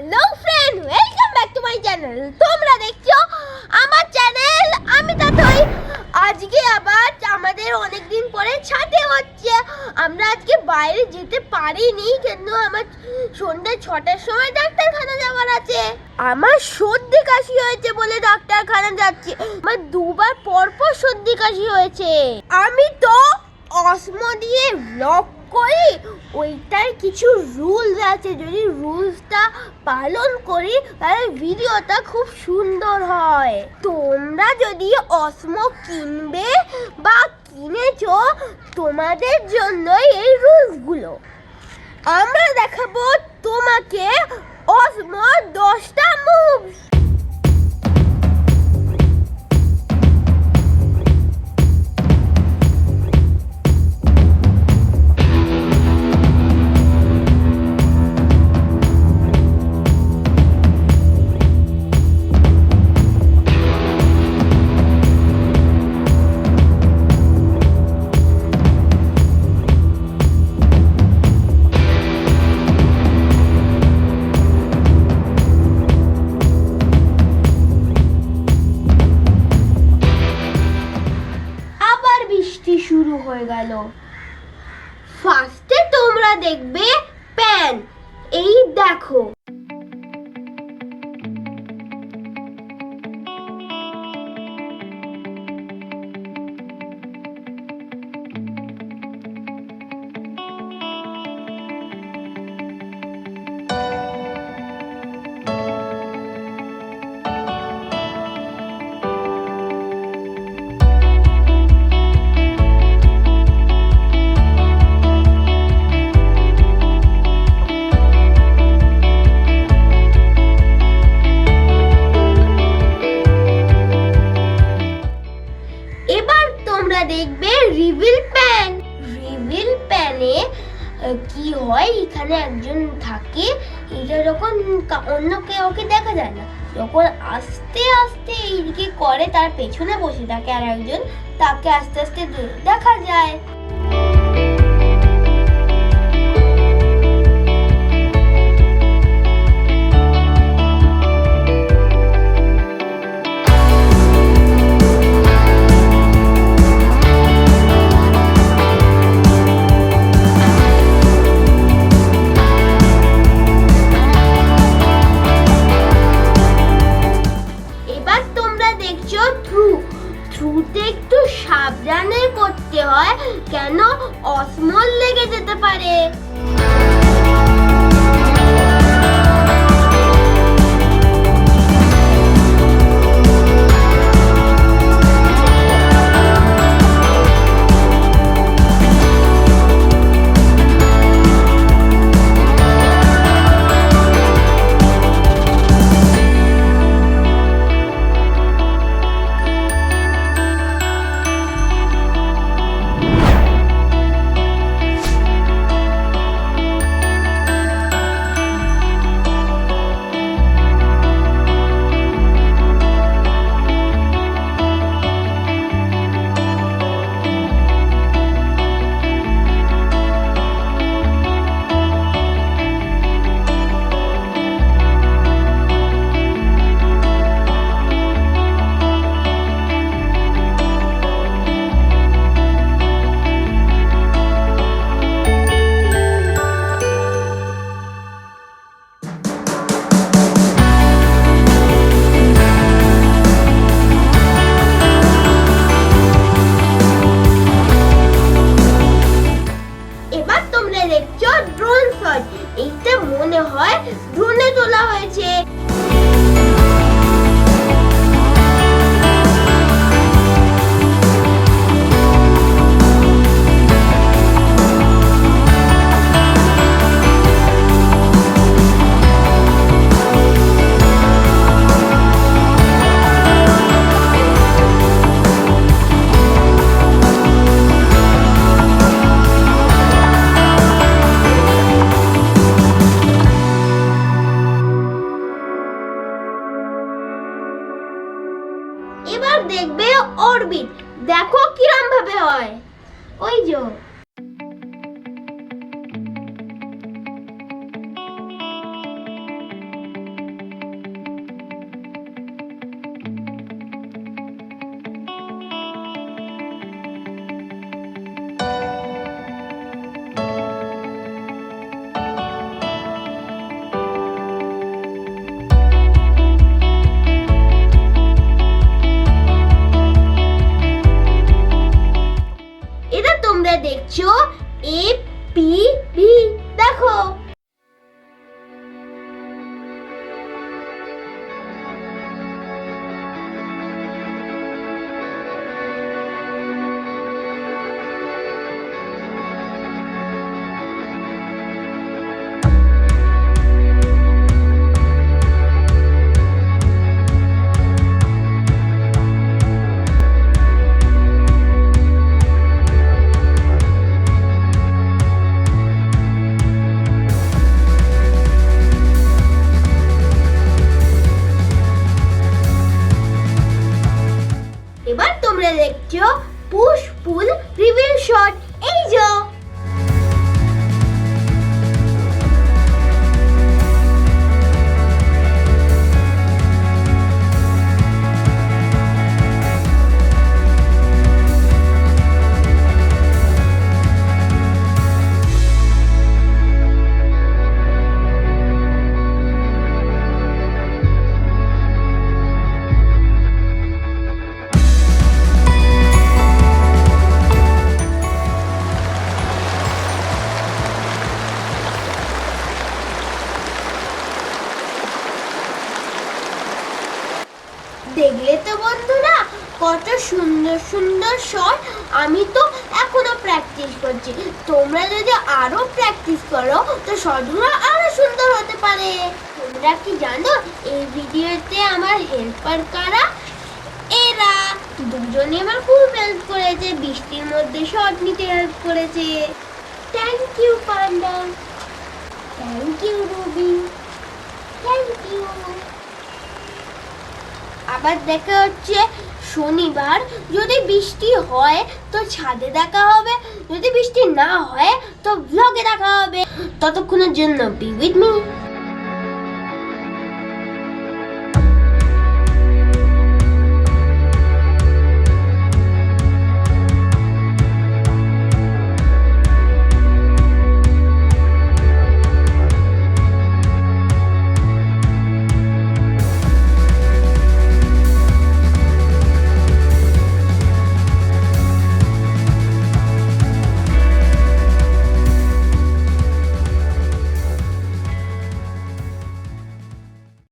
Hello friend, welcome back to my channel. তোমরা দেখছো আমার চ্যানেল, আমি তাথই। আজকে আবার আমাদের অনেকদিন পরে ছাদে হচ্ছে। আমরা আজকে বাইরে যেতে পারিনি, কিন্তু আমার সন্ধ্যে 6টার সময় ডাক্তারখানা যাওয়ার আছে। আমার সর্দি কাশি হয়েছে বলে ডাক্তারখানা যাচ্ছি। আমার দুবার পরপর সর্দি কাশি হয়েছে। আমি তো অসমো দিয়ে ব্লগ করি, ওইটার কিছু রুলস আছে। যদি রুলসটা পালন করি তাহলে ভিডিওটা খুব সুন্দর হয়। তোমরা যদি অসমো কিনবে বা কিনেছো, তোমাদের জন্যই এই রুলসগুলো। আমরা দেখাবো তোমাকে অসমো 10টা মুভস। শুরু হয়ে গেল। ফার্স্টে তোমরা দেখবে প্যান। এই দেখো, দেখবে রিভিল প্যান। রিভিল প্যানে কি হয়, এখানে একজন থাকে, এটা যখন অন্য কাউকে দেখা যায় না, যখন আস্তে আস্তে এইদিকে করে, তার পেছনে বসে থাকে আর একজন, তাকে আস্তে আস্তে দেখা যায়। থ্রুতে একটু সাবধানে করতে হয়, কেন অসমো লেগে যেতে পারে। এইটা মনে হয় ড্রোনে তোলা হয়েছে। এবার দেখবে অরবিট, দেখো কিরম ভাবে হয়। ওই যে দেখলে তো বন্ধুরা কত সুন্দর সুন্দর শট আমি তো এখনো প্র্যাকটিস করছি। তোমরা যদি আরো প্র্যাকটিস করো তো শটগুলো আরো সুন্দর হতে পারে। তোমরা কি জানো এই ভিডিওতে আমার হেল্পার কারা? এরা দুজনে আমার খুব হেল্প করেছে, বৃষ্টির মধ্যে শট নিতে হেল্প করেছে। Thank you Panda, thank you Ruby, thank you. আবার দেখা হচ্ছে শনিবার। যদি বৃষ্টি হয় তো ছাদে দেখা হবে, যদি বৃষ্টি না হয় তো ব্লগে দেখা হবে। ততক্ষণের জন্য বি উইথ মি।